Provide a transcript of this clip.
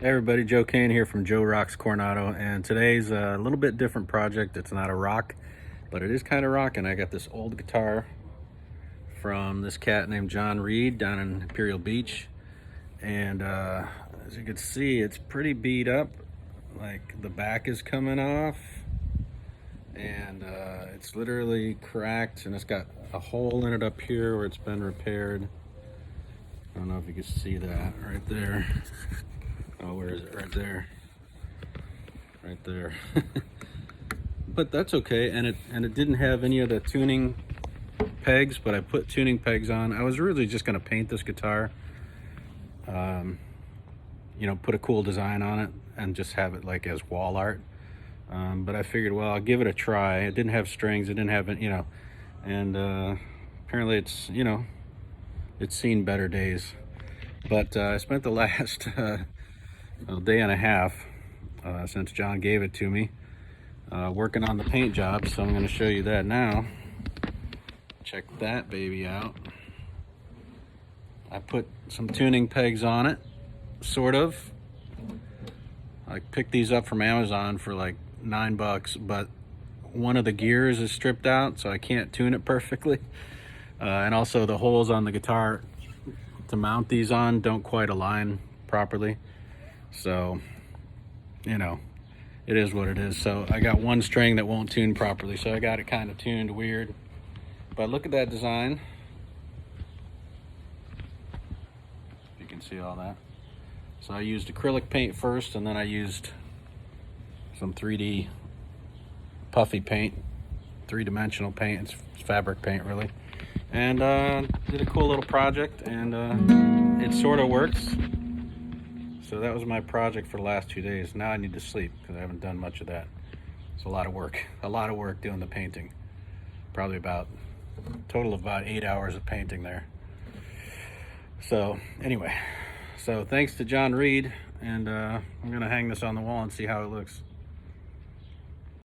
Hey everybody, Joe Kane here from Joe Rocks Coronado, and today's a little bit different project. It's not a rock, but it is kind of rock, and I got this old guitar from this cat named John Reed down in Imperial Beach, and as you can see, it's pretty beat up. Like, the back is coming off, and it's literally cracked, and it's got a hole in it up here where it's been repaired. I don't know if you can see that right there. Oh, where is it? Right there. Right there. But that's okay, and it didn't have any of the tuning pegs, but I put tuning pegs on. I was really just gonna paint this guitar, put a cool design on it and just have it like as wall art. But I figured, well, I'll give it a try. It didn't have strings, it didn't have it, and apparently it's seen better days. But I spent the last day and a half since John gave it to me working on the paint job, so I'm going to show you that now. Check that baby out. I put some tuning pegs on it, sort of. I picked these up from Amazon for like $9, but one of the gears is stripped out, so I can't tune it perfectly. And also the holes on the guitar to mount these on don't quite align properly. So, it is what it is. So I got one string that won't tune properly, so I got it kind of tuned weird. But look at that design. You can see all that. So I used acrylic paint first, and then I used some 3D puffy paint, three-dimensional paint. It's fabric paint, really. And did a cool little project, and it sort of works. So that was my project for the last 2 days. Now I need to sleep because I haven't done much of that. It's a lot of work. A lot of work doing the painting. Probably about a total of about 8 hours of painting there. So anyway, so thanks to John Reed, and I'm gonna hang this on the wall and see how it looks.